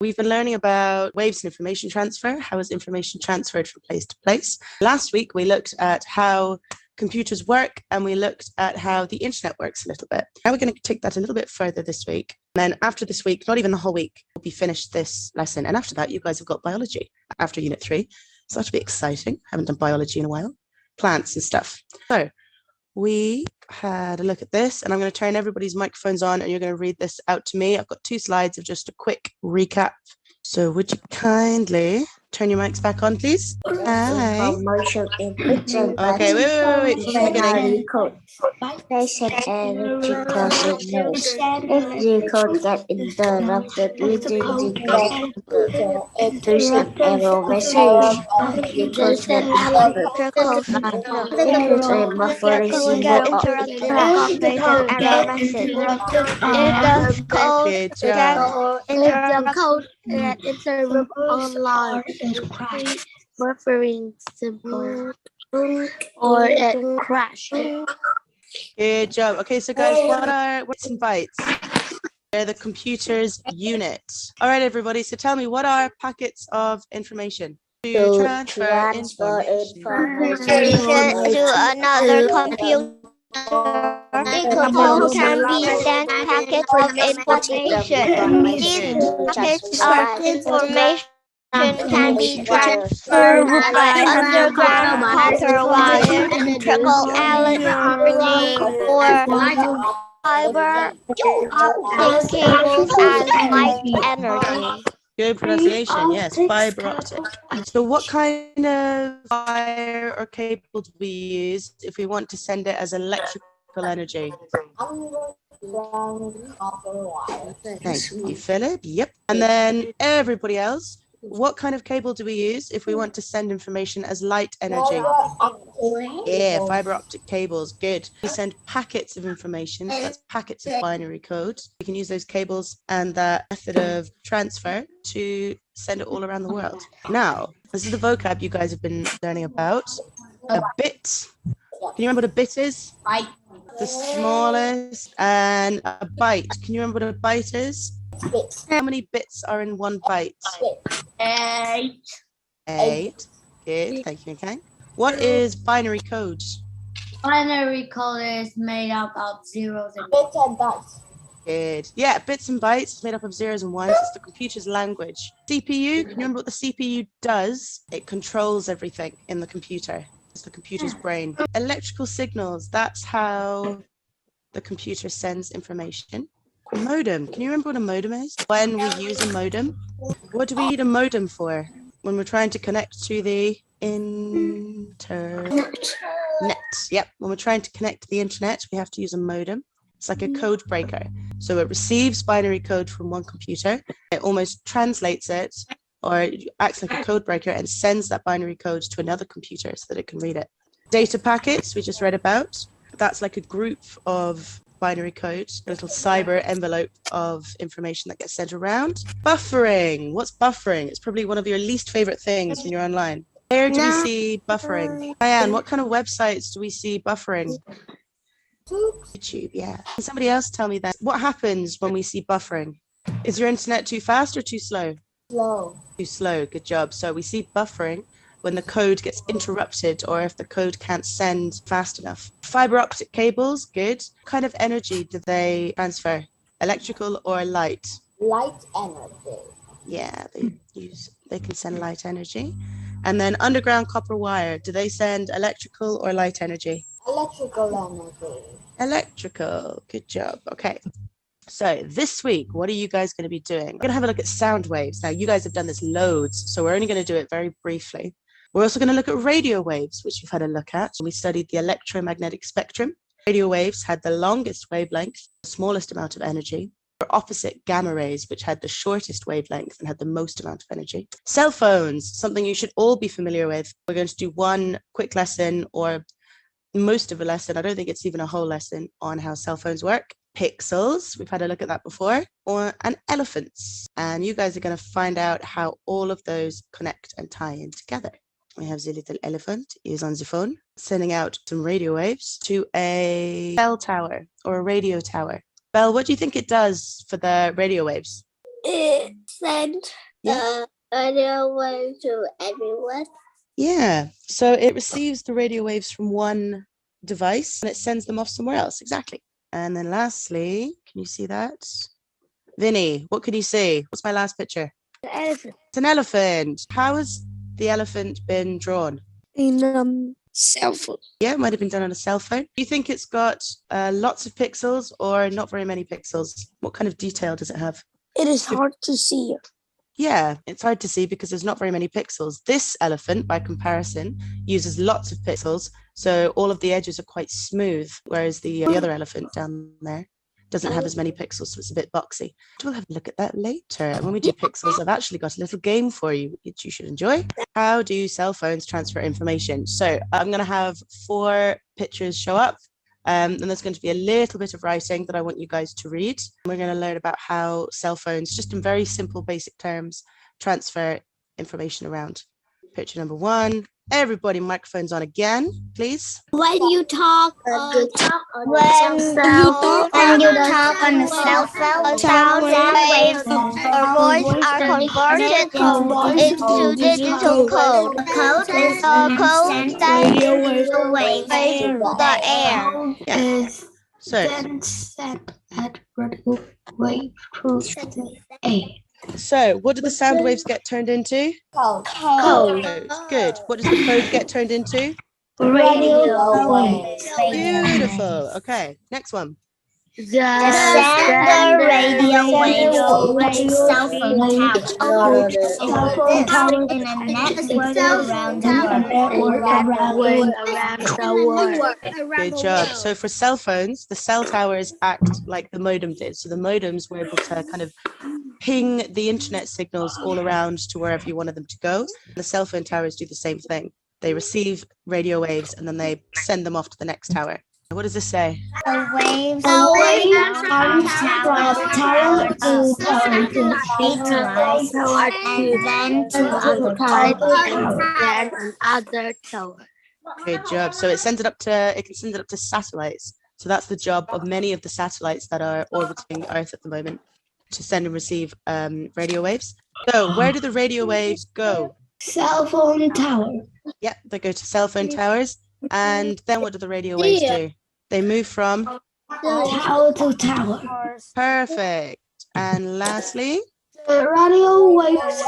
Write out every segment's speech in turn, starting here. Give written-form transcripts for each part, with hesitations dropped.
We've been learning about waves and information transfer. How is information transferred from place to place? Last week, we looked at how computers work and we looked at how the internet works a little bit. Now we're going to take that a little bit further this week. And then after this week, not even the whole week, we'll be finished this lesson. And after that, you guys have got biology after Unit 3. So that'll be exciting. Haven't done biology in a while. Plants and stuff. So we had a look at this, and I'm going to turn everybody's microphones on and you're going to read this out to me. I've got 2 slides of just a quick recap. So would you kindly turn your mics back on, please? Hi. Okay, wait. From the beginning. Basic electrical signals. If you could get interrupted using the computer to send error message, you could send electrical signal. If it's a buffer symbol or error message. If the code gets interrupted, interrupt online buffering symbol or it crashed. Good job. Okay, so guys, what are bits and bytes? They're the computer's unit. All right, everybody. So tell me, what are packets of information? To transfer information to another computer. Code can be sent packets of information. These packets of information can be transferred by underground copper wire, electrical energy, or fiber optic cables as light energy. Good pronunciation, yes, fiber optic. So what kind of wire or cable do we use if we want to send it as electrical energy? Thank you, Philip. Yep. And then everybody else, what kind of cable do we use if we want to send information as light energy? Yeah, fiber optic cables. Good. We send packets of information, so that's packets of binary code. We can use those cables and that method of transfer to send it all around the world. Now, this is the vocab you guys have been learning about. A bit. Can you remember what a bit is? Byte. The smallest. And a byte. Can you remember what a byte is? Bits. How many bits are in one byte? 8. 8. Good. Thank you, okay. What is binary code? Binary code is made up of zeros and bits and bytes. Good. Yeah, bits and bytes is made up of zeros and ones. It's the computer's language. CPU, can you remember what the CPU does? It controls everything in the computer. It's the computer's brain. Electrical signals, that's how the computer sends information. Modem, can you remember what a modem is? When we use a modem, what do we need a modem for? When we're trying to connect to the internet. Yep, when we're trying to connect to the internet, we have to use a modem. It's like a code breaker. So it receives binary code from one computer. It almost translates it or acts like a code breaker and sends that binary code to another computer so that it can read it. Data packets, we just read about. That's like a group of binary code, a little cyber envelope of information that gets sent around. Buffering. What's buffering? It's probably one of your least favorite things when you're online. Where do we see buffering? Diane, what kind of websites do we see buffering? YouTube, yeah. Can somebody else tell me that? What happens when we see buffering? Is your internet too fast or too slow? Slow. Too slow, good job. So we see buffering when the code gets interrupted or if the code can't send fast enough. Fiber optic cables, good. What kind of energy do they transfer? Electrical or light? Light energy. Yeah, they can send light energy. And then underground copper wire, do they send electrical or light energy? Electrical energy. Electrical, good job. Okay. So this week, what are you guys going to be doing? We're going to have a look at sound waves. Now, you guys have done this loads, so we're only going to do it very briefly. We're also going to look at radio waves, which you've had a look at. We studied the electromagnetic spectrum. Radio waves had the longest wavelength, the smallest amount of energy. Opposite gamma rays, which had the shortest wavelength and had the most amount of energy. Cell phones, something you should all be familiar with. We're going to do one quick lesson or most of a lesson. I don't think it's even a whole lesson on how cell phones work. Pixels, we've had a look at that before, and elephants. And you guys are going to find out how all of those connect and tie in together. We have the little elephant is on the phone, sending out some radio waves to a bell tower or a radio tower. Belle, what do you think it does for the radio waves? It send Yeah. the radio wave to everyone? Yeah, so it receives the radio waves from one device and it sends them off somewhere else. Exactly. And then lastly, can you see that? Vinny, what can you see? What's my last picture? The elephant. It's an elephant. How has the elephant been drawn? In cell phone. Yeah, it might have been done on a cell phone. Do you think it's got lots of pixels or not very many pixels? What kind of detail does it have? It is hard to see. Yeah, it's hard to see because there's not very many pixels. This elephant, by comparison, uses lots of pixels, so all of the edges are quite smooth, whereas the other elephant down there doesn't have as many pixels, so it's a bit boxy. We'll have a look at that later. And when we do pixels, I've actually got a little game for you, which you should enjoy. How do cell phones transfer information? So I'm going to have 4 pictures show up. And there's going to be a little bit of writing that I want you guys to read. We're going to learn about how cell phones, just in very simple, basic terms, transfer information around. Picture number 1. Everybody, microphones on again, please. When you talk on the cell phone, sound waves or voice are converted into digital code. code is Code sends radio waves to the air. Yeah. So, Sent at radio wave through the air. so what do the sound waves get turned into? code. Code. Good. What does the code get turned into? Radio waves. Beautiful. Okay, next one. The sender radio waves cell phone tower in a network around the world. Good job. So for cell phones, the cell towers act like the modem did. So the modems were able to kind of ping the internet signals all around to wherever you wanted them to go. The cell phone towers do the same thing. They receive radio waves and then they send them off to the next tower. What does this say? The waves from tower to satellite and then to other tower. Good job. So it can send it up to satellites. So that's the job of many of the satellites that are orbiting Earth at the moment, to send and receive radio waves. So where do the radio waves go? Cell phone tower. Yeah, they go to cell phone towers. And then what do the radio waves do? They move from Tower to tower. perfect. And lastly, The radio waves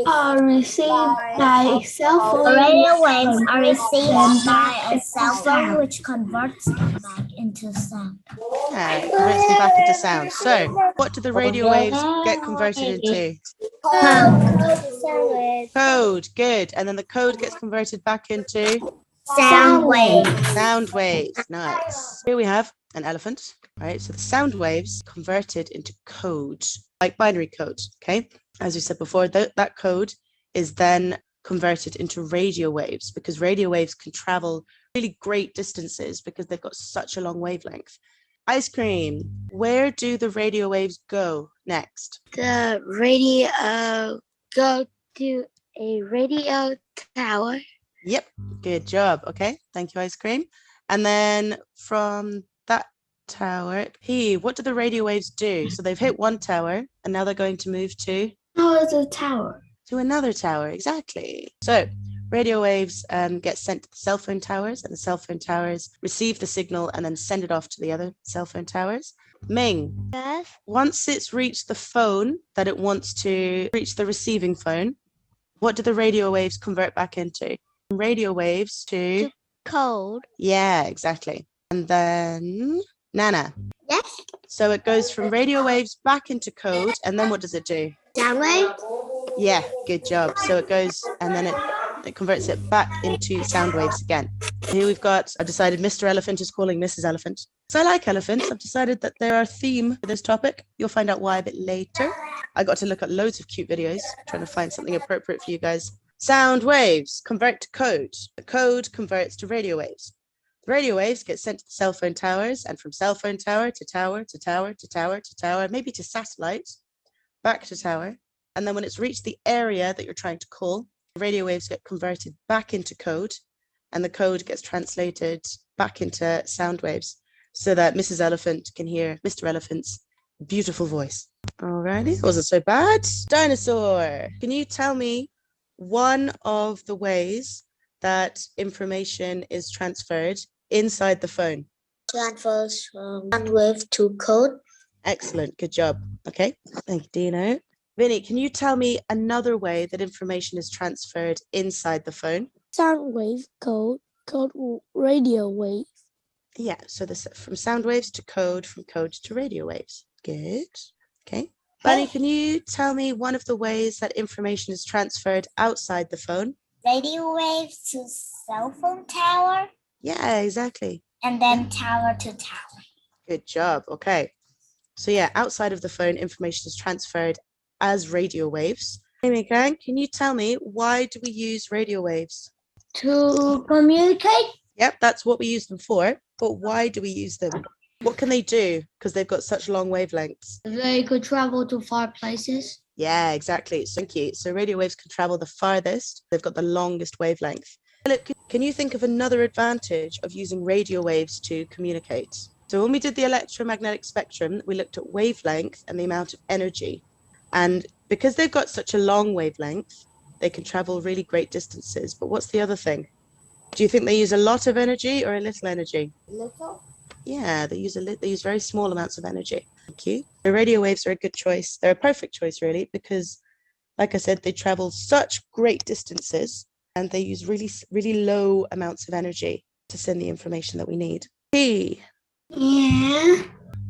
are received by cell phone. Radio waves are received by a cell phone, which converts them back into sound. it converts them back into sound. So what do the radio waves get converted into? Code. Good. And then the code gets converted back into Sound waves. sound waves. Nice. Here we have an elephant, right? So the sound waves converted into code, like binary code, okay? As we said before, that code is then converted into radio waves, because radio waves can travel really great distances because they've got such a long wavelength. Ice cream, where do the radio waves go next? The radio go to a radio tower. Yep, good job. Okay, thank you, Ice Cream. And then from that tower, what do the radio waves do? So they've hit one tower and now they're going to move to The tower. another tower. Exactly. So radio waves get sent to the cell phone towers, and the cell phone towers receive the signal and then send it off to the other cell phone towers. Ming, Yes. once it's reached the phone that it wants to reach, the receiving phone, what do the radio waves convert back into? Radio waves to Code. yeah, exactly. And then Nana. Yes. So it goes from radio waves back into code, and then what does it do? Sound wave. Yeah, good job. So it goes and then it converts it back into sound waves again. Here we've got, I've decided Mr. Elephant is calling Mrs. Elephant. So I like elephants. I've decided that they're our theme for this topic. You'll find out why a bit later. I got to look at loads of cute videos, trying to find something appropriate for you guys. Sound waves convert to code. The code converts to radio waves. The radio waves get sent to the cell phone towers, and from cell phone tower to tower to tower to tower to tower, maybe to satellite, back to tower. And then when it's reached the area that you're trying to call, the radio waves get converted back into code, and the code gets translated back into sound waves so that Mrs. Elephant can hear Mr. Elephant's Beautiful voice. Alrighty, wasn't so bad. Dinosaur, can you tell me one of the ways that information is transferred inside the phone? Transfers from sound wave to code. Excellent, good job. Okay, thank you, Dino. Vinny, can you tell me another way that information is transferred inside the phone? Sound wave, code, radio wave. Yeah, so this from sound waves to code, from code to radio waves. Good. Okay. Bunny, can you tell me one of the ways that information is transferred outside the phone? Radio waves to cell phone tower. Yeah, exactly. And then tower to tower. Good job. Okay. So yeah, outside of the phone, information is transferred as radio waves. Amy Gang, can you tell me why do we use radio waves? To communicate. Yep, that's what we use them for. But why do we use them? What can they do? Because they've got such long wavelengths. They could travel to far places. Yeah, exactly. So thank you. So radio waves can travel the farthest. They've got the longest wavelength. Look, can you think of another advantage of using radio waves to communicate? So when we did the electromagnetic spectrum, we looked at wavelength and the amount of energy. And because they've got such a long wavelength, they can travel really great distances. But what's the other thing? Do you think they use a lot of energy or a little energy? Little. Yeah, they use very small amounts of energy. Thank you. The radio waves are a good choice. They're a perfect choice, really, because, like I said, they travel such great distances and they use really, really low amounts of energy to send the information that we need. Yeah.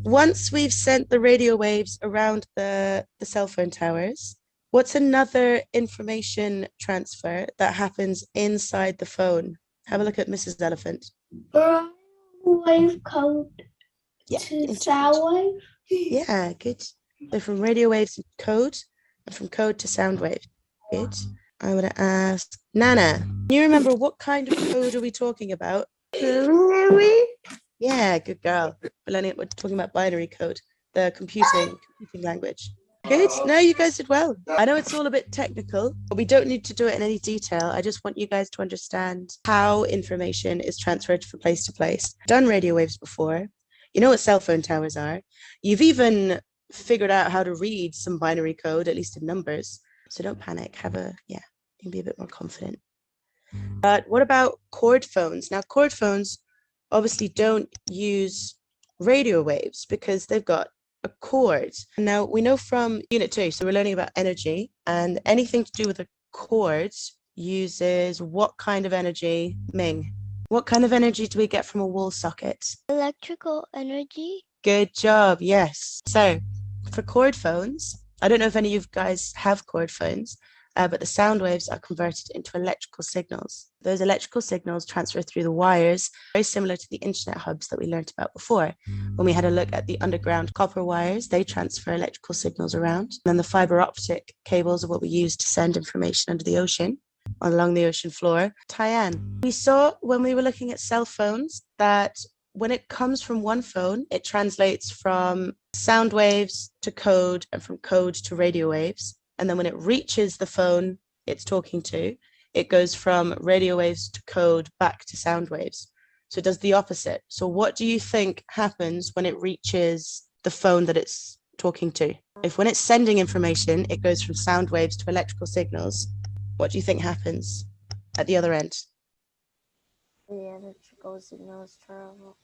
Once we've sent the radio waves around the cell phone towers, what's another information transfer that happens inside the phone? Have a look at Mrs. Elephant. Wave code to sound wave. Yeah, good. So from radio waves to code, and from code to sound wave. Good. I would ask Nana, can you remember what kind of code are we talking about? Yeah, good girl. We're talking about binary code, the computing language. Good. No, you guys did well. I know it's all a bit technical, but we don't need to do it in any detail. I just want you guys to understand how information is transferred from place to place. Done radio waves before. You know what cell phone towers are. You've even figured out how to read some binary code, at least in numbers. So don't panic. You can be a bit more confident. But what about cord phones? Now, cord phones obviously don't use radio waves because they've got a cord. Now, we know from Unit 2, so we're learning about energy, and anything to do with a cord uses what kind of energy, Ming? What kind of energy do we get from a wall socket? Electrical energy. Good job, yes. So for cord phones, I don't know if any of you guys have cord phones, but the sound waves are converted into electrical signals. Those electrical signals transfer through the wires, very similar to the internet hubs that we learned about before. When we had a look at the underground copper wires, they transfer electrical signals around. And then the fiber optic cables are what we use to send information under the ocean, along the ocean floor. Tyann, we saw when we were looking at cell phones that when it comes from one phone, it translates from sound waves to code and from code to radio waves. And then when it reaches the phone it's talking to, it goes from radio waves to code back to sound waves. So it does the opposite. So what do you think happens when it reaches the phone that it's talking to? If when it's sending information, it goes from sound waves to electrical signals, what do you think happens at the other end? The electrical signals travel.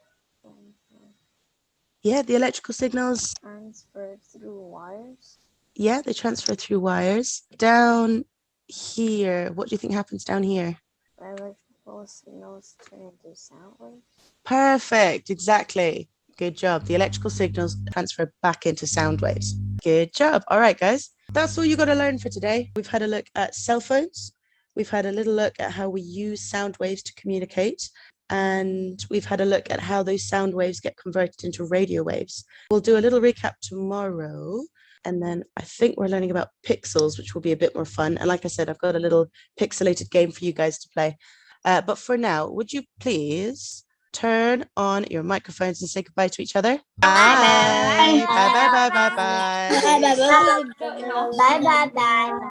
Yeah, the electrical signals Transferred through wires. Yeah, they transfer through wires. Down here, what do you think happens down here? Electrical signals turn into sound waves. Perfect, exactly. Good job. The electrical signals transfer back into sound waves. Good job. All right, guys. That's all you got to learn for today. We've had a look at cell phones. We've had a little look at how we use sound waves to communicate. And we've had a look at how those sound waves get converted into radio waves. We'll do a little recap tomorrow. And then I think we're learning about pixels, which will be a bit more fun. And like I said, I've got a little pixelated game for you guys to play. But for now, would you please turn on your microphones and say goodbye to each other? Bye. Bye, bye, bye, bye, bye. Bye bye bye.